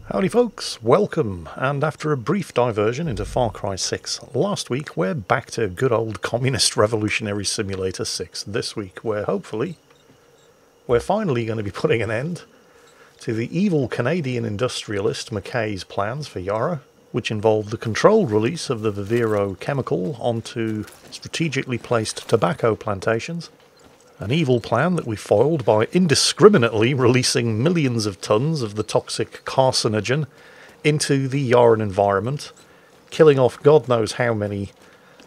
Howdy folks, welcome, and after a brief diversion into Far Cry 6 last week, we're back to good old Communist Revolutionary Simulator 6 this week, where hopefully we're finally going to be putting an end to the evil Canadian industrialist McKay's plans for Yara, which involved the controlled release of the Viviro chemical onto strategically placed tobacco plantations. An evil plan that we foiled by indiscriminately releasing millions of tons of the toxic carcinogen into the Yaran environment, killing off God knows how many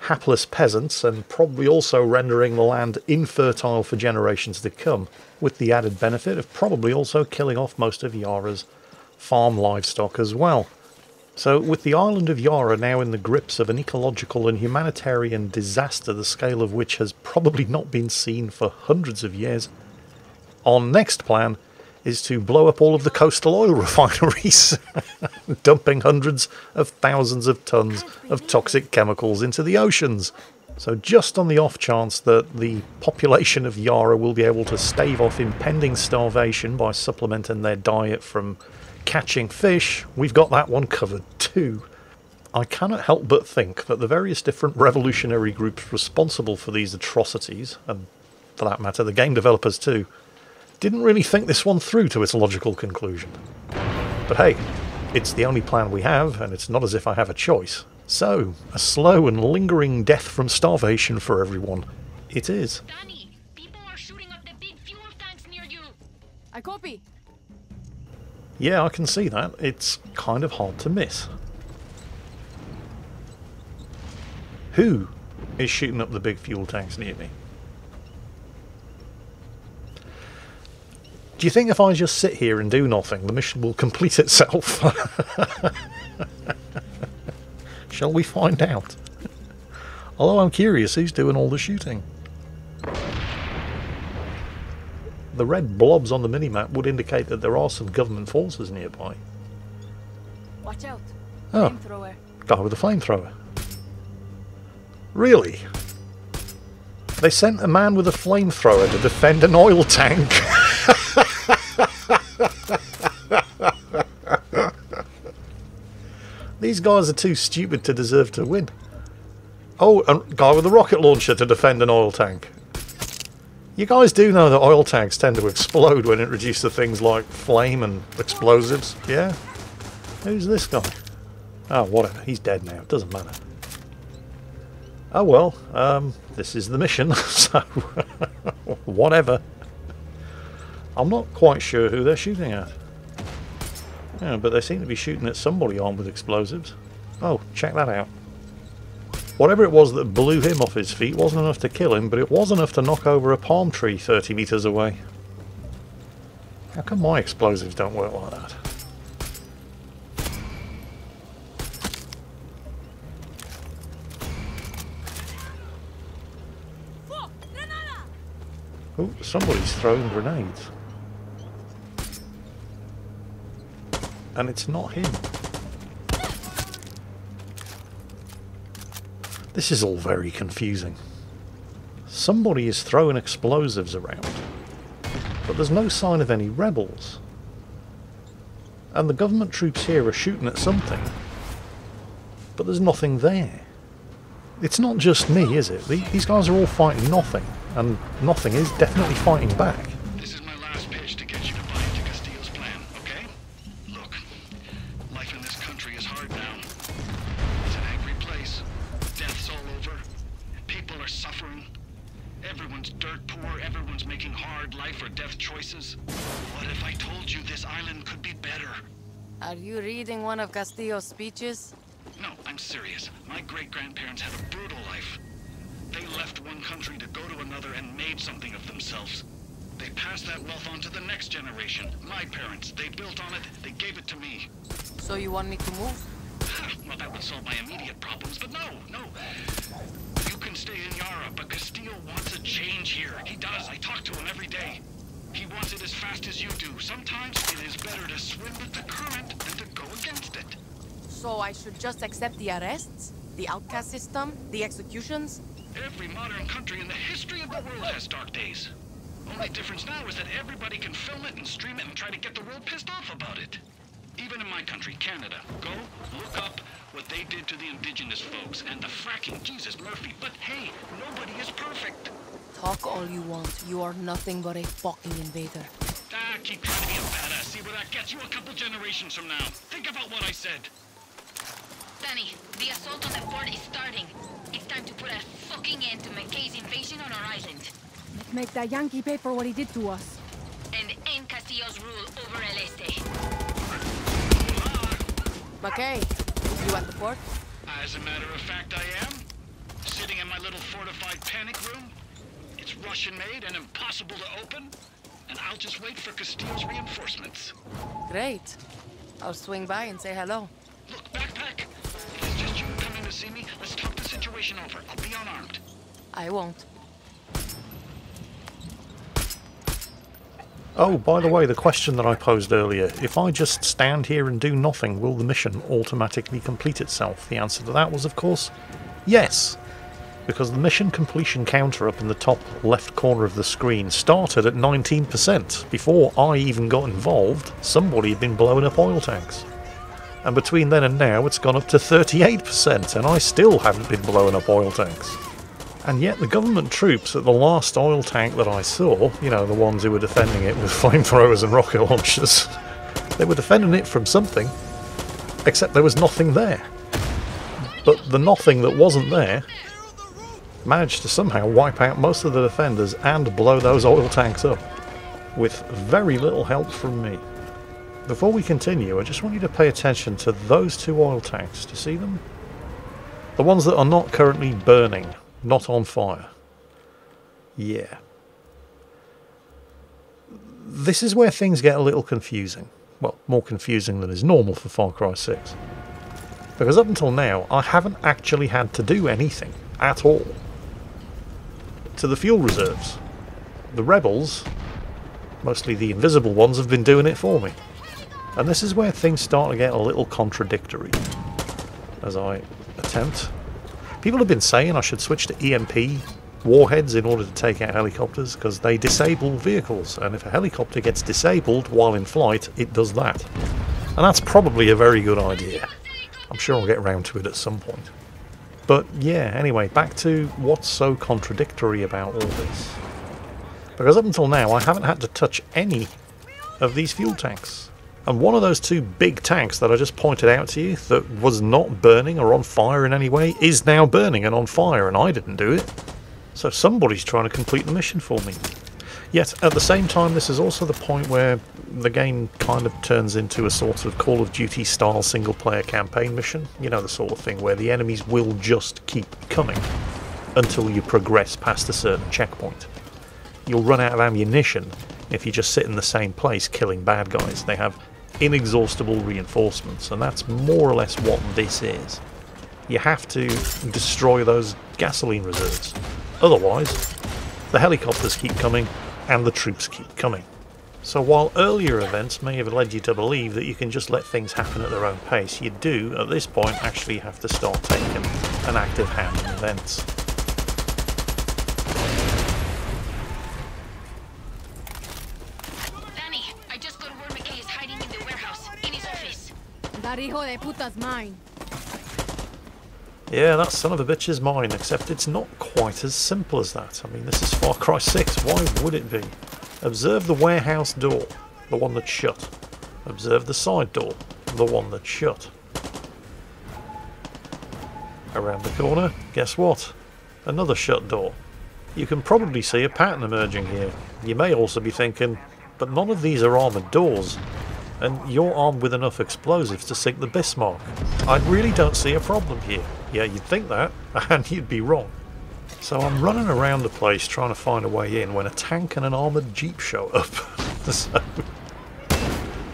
hapless peasants and probably also rendering the land infertile for generations to come, with the added benefit of probably also killing off most of Yara's farm livestock as well. So, with the island of Yara now in the grips of an ecological and humanitarian disaster the scale of which has probably not been seen for hundreds of years, our next plan is to blow up all of the coastal oil refineries, dumping hundreds of thousands of tons of toxic chemicals into the oceans. So just on the off chance that the population of Yara will be able to stave off impending starvation by supplementing their diet from catching fish, we've got that one covered too. I cannot help but think that the various different revolutionary groups responsible for these atrocities, and for that matter the game developers too, didn't really think this one through to its logical conclusion. But hey, it's the only plan we have, and it's not as if I have a choice. So, a slow and lingering death from starvation for everyone. It is. Danny, people are shooting up the big fuel tanks near you. I copy. Yeah, I can see that. It's kind of hard to miss. Who is shooting up the big fuel tanks near me? Do you think if I just sit here and do nothing, the mission will complete itself? Shall we find out? Although I'm curious who's doing all the shooting. The red blobs on the minimap would indicate that there are some government forces nearby. Watch out. Oh, Flamethrower. guy with a flamethrower. Really? They sent a man with a flamethrower to defend an oil tank? These guys are too stupid to deserve to win. Oh, a guy with a rocket launcher to defend an oil tank. You guys do know that oil tanks tend to explode when introduced to things like flame and explosives, yeah? Who's this guy? Oh, whatever. He's dead now. It doesn't matter. Oh well, this is the mission, so whatever. I'm not quite sure who they're shooting at. Yeah, but they seem to be shooting at somebody armed with explosives. Oh, check that out. Whatever it was that blew him off his feet wasn't enough to kill him, but it was enough to knock over a palm tree 30 meters away. How come my explosives don't work like that? Oh, somebody's throwing grenades. And it's not him. This is all very confusing. Somebody is throwing explosives around, but there's no sign of any rebels. And the government troops here are shooting at something, but there's nothing there. It's not just me, is it? These guys are all fighting nothing, and nothing is definitely fighting back. This is my last pitch to get you to buy into Castillo's plan, okay? Look, life in this country is hard now. It's an angry place. Death's all over. People are suffering. Everyone's dirt poor. Everyone's making hard life or death choices. What if I told you this island could be better? Are you reading one of Castillo's speeches? No, I'm serious. My great-grandparents had a brutal life. They left one country to go to another and made something of themselves. They passed that wealth on to the next generation. My parents, they built on it, they gave it to me. So you want me to move? Well, that would solve my immediate problems, but no. You can stay in Yara, but Castillo wants a change here. He does. I talk to him every day. He wants it as fast as you do. Sometimes it is better to swim with the current than to go against it. So I should just accept the arrests? The outcast system? The executions? Every modern country in the history of the world has dark days. Only difference now is that everybody can film it and stream it and try to get the world pissed off about it. Even even in my country, Canada. Go look up what they did to the indigenous folks and the fracking. Jesus Murphy. But hey, nobody is perfect. Talk all you want. You are nothing but a fucking invader. Ah, keep trying to be a badass. See where that gets you a couple generations from now. Think about what I said. Danny, the assault on the fort is starting. It's time to put a fucking end to McKay's invasion on our island. Let's make that Yankee pay for what he did to us. And end Castillo's rule over El Este. McKay, you at the fort? As a matter of fact, I am. Sitting in my little fortified panic room. It's Russian-made and impossible to open. And I'll just wait for Castillo's reinforcements. Great. I'll swing by and say hello. Look, backpack. If it's just you coming to see me, let's talk the situation over. I'll be unarmed. I won't. Oh, by the way, the question that I posed earlier, if I just stand here and do nothing, will the mission automatically complete itself? The answer to that was, of course, yes. Because the mission completion counter up in the top left corner of the screen started at 19%. Before I even got involved, somebody had been blowing up oil tanks. And between then and now, it's gone up to 38%, and I still haven't been blowing up oil tanks. And yet the government troops at the last oil tank that I saw, you know, the ones who were defending it with flamethrowers and rocket launchers, they were defending it from something, except there was nothing there. But the nothing that wasn't there managed to somehow wipe out most of the defenders and blow those oil tanks up, with very little help from me. Before we continue, I just want you to pay attention to those two oil tanks. Do you see them? The ones that are not currently burning, not on fire. Yeah. This is where things get a little confusing. Well, more confusing than is normal for Far Cry 6. Because up until now, I haven't actually had to do anything at all to the fuel reserves. The rebels, mostly the invisible ones, have been doing it for me. And this is where things start to get a little contradictory as I attempt. People have been saying I should switch to EMP warheads in order to take out helicopters because they disable vehicles, and if a helicopter gets disabled while in flight, it does that. And that's probably a very good idea. I'm sure I'll get around to it at some point. But yeah, anyway, back to what's so contradictory about all this. Because up until now, I haven't had to touch any of these fuel tanks. And one of those two big tanks that I just pointed out to you that was not burning or on fire in any way is now burning and on fire, and I didn't do it. So somebody's trying to complete the mission for me. Yet, at the same time, this is also the point where the game kind of turns into a sort of Call of Duty style single-player campaign mission. You know, the sort of thing where the enemies will just keep coming until you progress past a certain checkpoint. You'll run out of ammunition if you just sit in the same place killing bad guys. They have inexhaustible reinforcements, and that's more or less what this is. You have to destroy those gasoline reserves. Otherwise, the helicopters keep coming and the troops keep coming. So while earlier events may have led you to believe that you can just let things happen at their own pace, you do, at this point, actually have to start taking an active hand in events. Danny, I just got word McKay is hiding in the warehouse, in his office. That hijo de puta's mine. Yeah, that son of a bitch is mine, except it's not quite as simple as that. I mean, this is Far Cry 6, why would it be? Observe the warehouse door, the one that's shut. Observe the side door, the one that's shut. Around the corner, guess what? Another shut door. You can probably see a pattern emerging here. You may also be thinking, but none of these are armoured doors, and you're armed with enough explosives to sink the Bismarck. I really don't see a problem here. Yeah, you'd think that, and you'd be wrong. So I'm running around the place trying to find a way in when a tank and an armoured jeep show up. So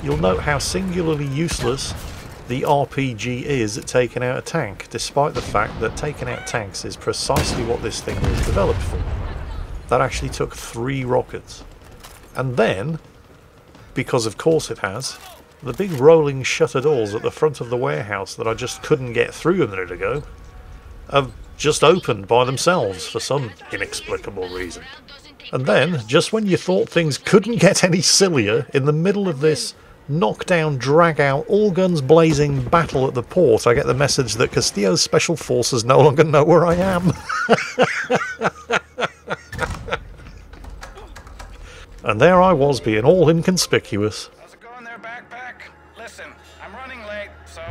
you'll note how singularly useless the RPG is at taking out a tank, despite the fact that taking out tanks is precisely what this thing was developed for. That actually took 3 rockets. And then, because of course it has, the big rolling shutter doors at the front of the warehouse that I just couldn't get through a minute ago have just opened by themselves for some inexplicable reason. And then, just when you thought things couldn't get any sillier, in the middle of this knockdown, drag out, all guns blazing battle at the port, I get the message that Castillo's special forces no longer know where I am. And there I was, being all inconspicuous. How's it going there, backpack? Listen, I'm running late, so...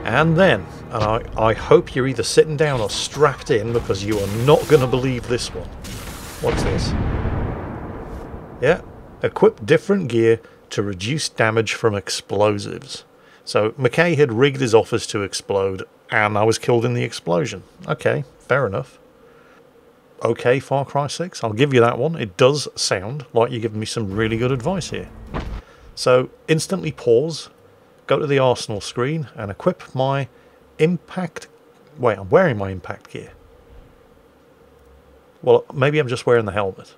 And then, and I hope you're either sitting down or strapped in, because you are not going to believe this one. What's this? Yeah, equip different gear to reduce damage from explosives. So McKay had rigged his office to explode, and I was killed in the explosion. Okay, fair enough. Okay, Far Cry 6, I'll give you that one. It does sound like you're giving me some really good advice here. So, instantly pause, go to the arsenal screen, and equip my impact... Wait, I'm wearing my impact gear. Well, maybe I'm just wearing the helmet.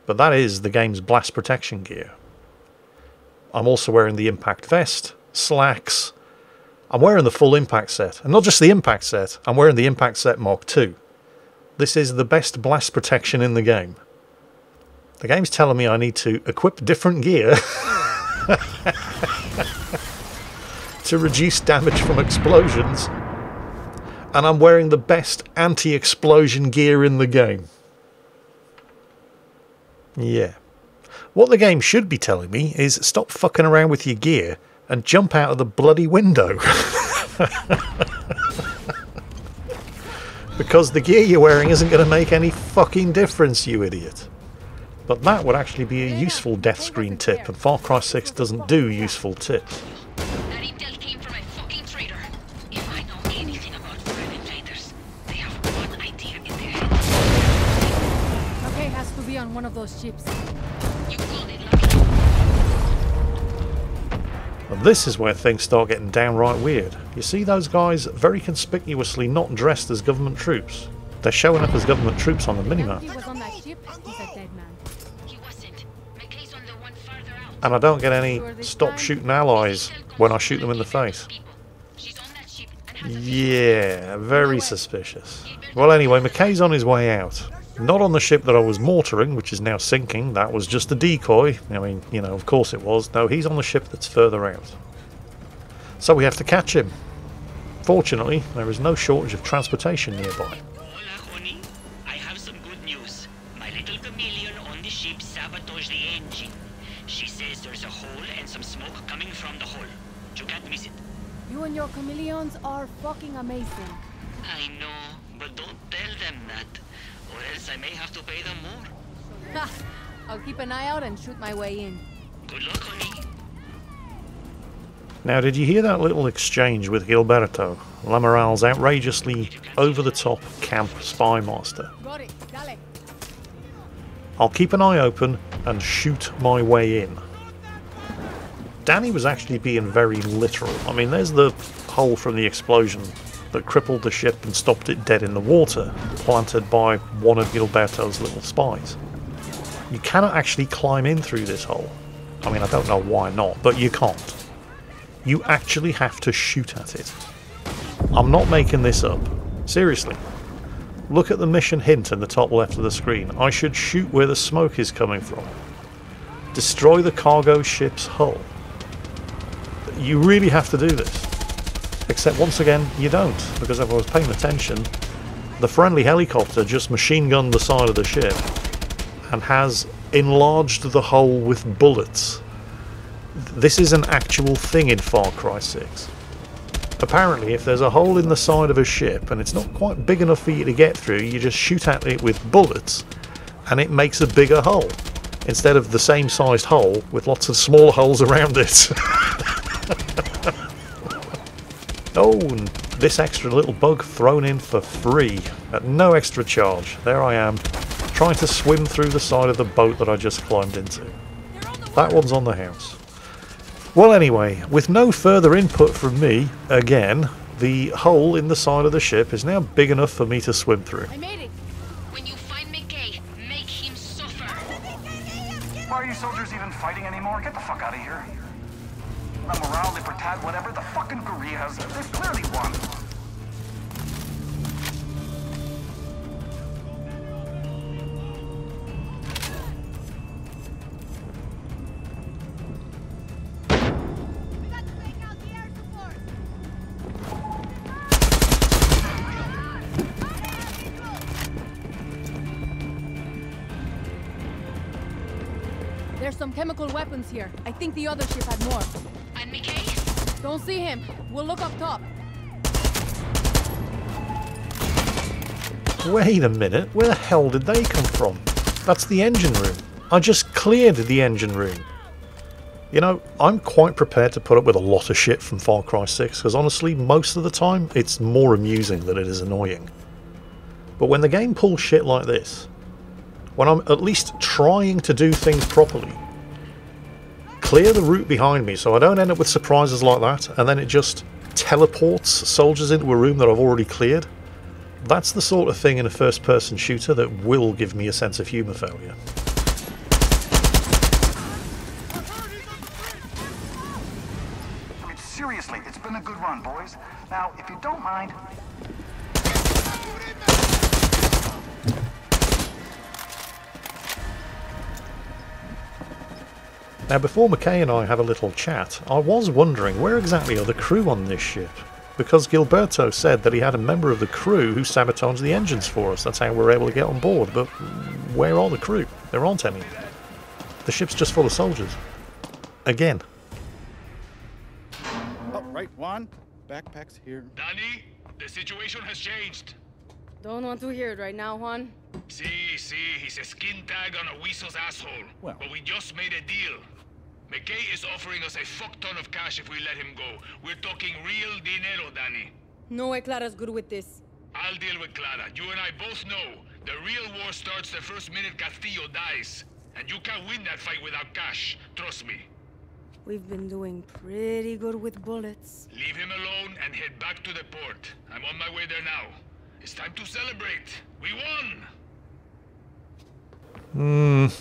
But that is the game's blast protection gear. I'm also wearing the impact vest, slacks. I'm wearing the full impact set. And not just the impact set, I'm wearing the impact set Mark II. This is the best blast protection in the game. The game's telling me I need to equip different gear to reduce damage from explosions. And I'm wearing the best anti-explosion gear in the game. Yeah. What the game should be telling me is stop fucking around with your gear and jump out of the bloody window. Because the gear you're wearing isn't going to make any fucking difference, you idiot. But that would actually be a useful death screen tip, and Far Cry 6 doesn't do useful tips. That intel came from a fucking traitor. If I know anything about foreign invaders, they have one idea in their head. Okay, has to be on one of those ships. You called it lucky. And this is where things start getting downright weird. You see those guys very conspicuously not dressed as government troops. They're showing up as government troops on the minimap. He was on that ship. He's a dead man. He wasn't. McKay's on the one farther out. And I don't get any stop shooting allies when I shoot them in the face. She's on that ship and has a Yeah, very suspicious. Well anyway, McKay's on his way out. Not on the ship that I was mortaring, which is now sinking. That was just a decoy. I mean, you know, of course it was. No, he's on the ship that's further out. So we have to catch him. Fortunately, there is no shortage of transportation nearby. Hola, honey. I have some good news. My little chameleon on the ship sabotaged the engine. She says there's a hole and some smoke coming from the hole. You can't miss it. You and your chameleons are fucking amazing. I know, but don't tell them that, or else I may have to pay them more. Ha! I'll keep an eye out and shoot my way in. Good luck, honey. Now, did you hear that little exchange with Gilberto, Lamoral's outrageously over-the-top camp spy master? Got it. Dale. I'll keep an eye open and shoot my way in. Danny was actually being very literal. I mean, there's the hole from the explosion that crippled the ship and stopped it dead in the water, planted by one of Gilberto's little spies. You cannot actually climb in through this hole. I mean, I don't know why not, but you can't. You actually have to shoot at it. I'm not making this up. Seriously. Look at the mission hint in the top left of the screen. I should shoot where the smoke is coming from. Destroy the cargo ship's hull. You really have to do this. Except once again, you don't, because if I was paying attention, the friendly helicopter just machine gunned the side of the ship and has enlarged the hull with bullets. This is an actual thing in Far Cry 6. Apparently, if there's a hole in the side of a ship and it's not quite big enough for you to get through, you just shoot at it with bullets and it makes a bigger hole, instead of the same sized hole with lots of smaller holes around it. Oh, and this extra little bug thrown in for free at no extra charge. There I am, trying to swim through the side of the boat that I just climbed into. That one's on the house. Well anyway, with no further input from me, again, the hole in the side of the ship is now big enough for me to swim through. I made it. When you find McKay, make him suffer. Why are you soldiers even fighting anymore? Get the fuck out of here. La Morale, Libertad, whatever, the fucking guerrillas, they've clearly won. There's some chemical weapons here. I think the other ship had more. And McKay? Don't see him. We'll look up top. Wait a minute, where the hell did they come from? That's the engine room. I just cleared the engine room. You know, I'm quite prepared to put up with a lot of shit from Far Cry 6, because honestly, most of the time, it's more amusing than it is annoying. But when the game pulls shit like this, when I'm at least trying to do things properly, clear the route behind me so I don't end up with surprises like that, and then it just teleports soldiers into a room that I've already cleared, that's the sort of thing in a first-person shooter that will give me a sense of humour failure. I mean, seriously, it's been a good run, boys. Now, if you don't mind... Now, before McKay and I have a little chat, I was wondering where exactly are the crew on this ship? Because Gilberto said that he had a member of the crew who sabotaged the engines for us. That's how we were able to get on board. But where are the crew? There aren't any. The ship's just full of soldiers. Again. Oh, right, Juan. Backpack's here. Danny, the situation has changed. Don't want to hear it right now, Juan. See, he's a skin tag on a weasel's asshole. Well. But we just made a deal. McKay is offering us a fuck ton of cash if we let him go. We're talking real dinero, Danny. No way Clara's good with this. I'll deal with Clara. You and I both know the real war starts the first minute Castillo dies. And you can't win that fight without cash. Trust me. We've been doing pretty good with bullets. Leave him alone and head back to the port. I'm on my way there now. It's time to celebrate. We won!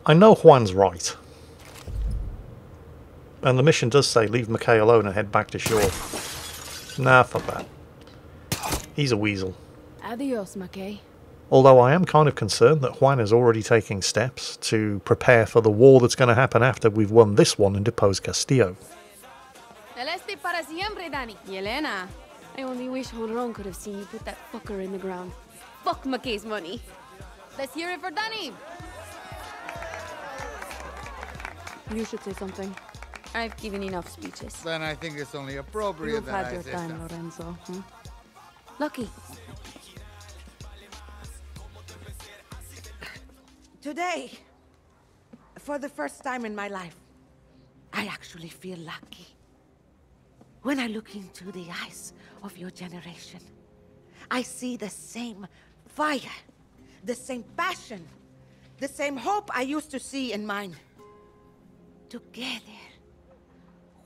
I know Juan's right. And the mission does say leave McKay alone and head back to shore. Nah, fuck that. He's a weasel. Adios, McKay. Although I am kind of concerned that Juan is already taking steps to prepare for the war that's going to happen after we've won this one and deposed Castillo. Celeste para siempre, Danny. Yelena. I only wish Honron could have seen you put that fucker in the ground. Fuck McKay's money. Let's hear it for Danny. You should say something. I've given enough speeches. Then I think it's only appropriate You've that had I your say time, something. Lorenzo. Lucky. Today, for the first time in my life, I actually feel lucky. When I look into the eyes of your generation, I see the same fire, the same passion, the same hope I used to see in mine. Together,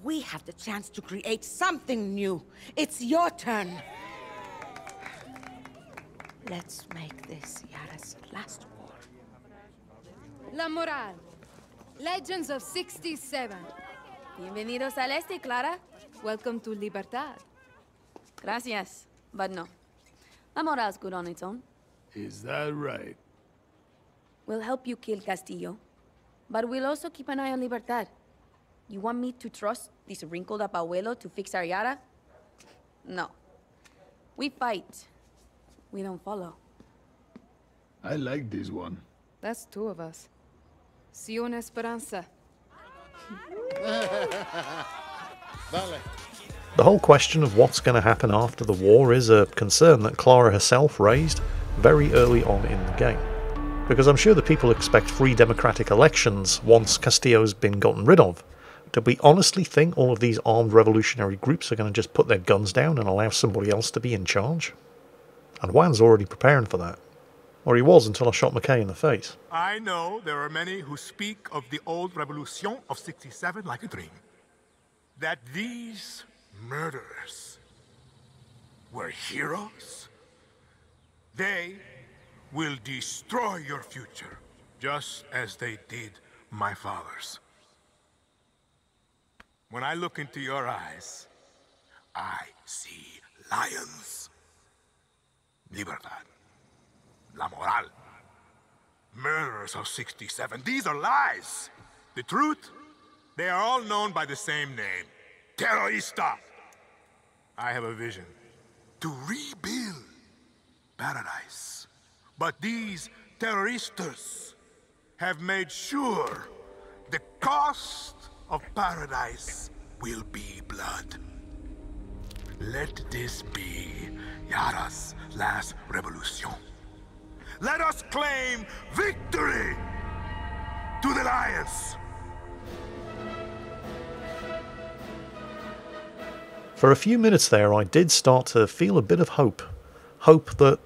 we have the chance to create something new. It's your turn. Let's make this Yara's last war. La Moral. Legends of 67. Bienvenidos al este, Clara. Welcome to Libertad. Gracias, but no. La Moral's good on its own. Is that right? We'll help you kill Castillo, but we'll also keep an eye on Libertad. You want me to trust this wrinkled up abuelo to fix our Yara? No. We fight. We don't follow. I like this one. That's two of us. Si una esperanza. Vale. The whole question of what's going to happen after the war is a concern that Clara herself raised very early on in the game. Because I'm sure the people expect free democratic elections once Castillo's been gotten rid of. Do we honestly think all of these armed revolutionary groups are going to just put their guns down and allow somebody else to be in charge? And Juan's already preparing for that. Or he was until I shot McKay in the face. I know there are many who speak of the old Revolution of 67 like a dream. That these murderers were heroes. They will destroy your future, just as they did my father's. When I look into your eyes, I see lions. Libertad. La Moral. Murderers of 67. These are lies. The truth? They are all known by the same name. Terrorista. I have a vision. To rebuild paradise. But these terroristas, have made sure the cost of paradise will be blood. Let this be Yara's last revolution. Let us claim victory to the Lions! For a few minutes there, I did start to feel a bit of hope. Hope that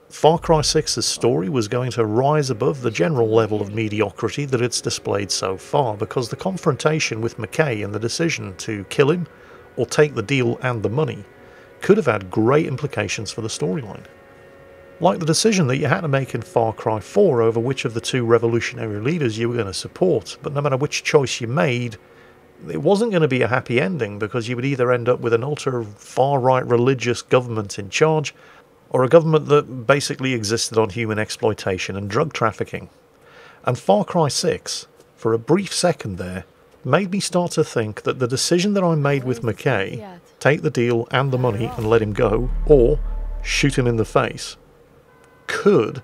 Far Cry 6's story was going to rise above the general level of mediocrity that it's displayed so far, because the confrontation with McKay and the decision to kill him or take the deal and the money could have had great implications for the storyline. Like the decision that you had to make in Far Cry 4 over which of the two revolutionary leaders you were going to support, but no matter which choice you made, it wasn't going to be a happy ending, because you would either end up with an ultra-far-right religious government in charge, or a government that basically existed on human exploitation and drug trafficking. And Far Cry 6, for a brief second there, made me start to think that the decision that I made with McKay, take the deal and the money and let him go, or shoot him in the face, could,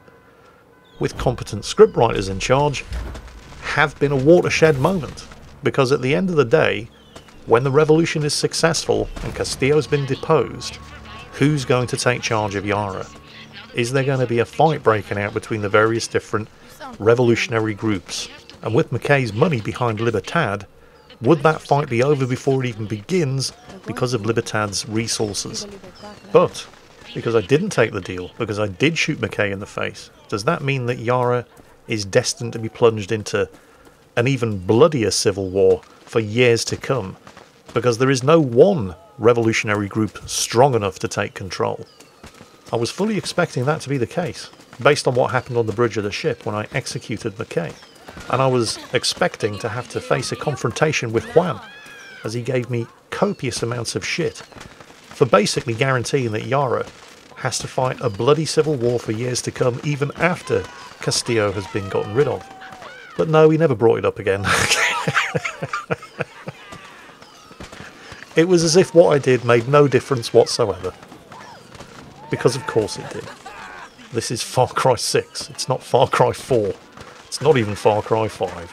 with competent scriptwriters in charge, have been a watershed moment. Because at the end of the day, when the revolution is successful and Castillo's been deposed, who's going to take charge of Yara? Is there going to be a fight breaking out between the various different revolutionary groups? And with McKay's money behind Libertad, would that fight be over before it even begins because of Libertad's resources? But because I didn't take the deal, because I did shoot McKay in the face, does that mean that Yara is destined to be plunged into an even bloodier civil war for years to come? Because there is no one revolutionary group strong enough to take control. I was fully expecting that to be the case, based on what happened on the bridge of the ship when I executed McKay. And I was expecting to have to face a confrontation with Juan, as he gave me copious amounts of shit for basically guaranteeing that Yara has to fight a bloody civil war for years to come, even after Castillo has been gotten rid of. But no, he never brought it up again. It was as if what I did made no difference whatsoever. Because of course it did. This is Far Cry 6, it's not Far Cry 4. It's not even Far Cry 5.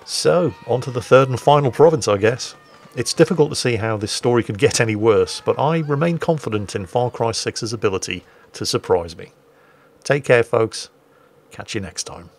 So, on to the third and final province, I guess. It's difficult to see how this story could get any worse, but I remain confident in Far Cry 6's ability to surprise me. Take care, folks. Catch you next time.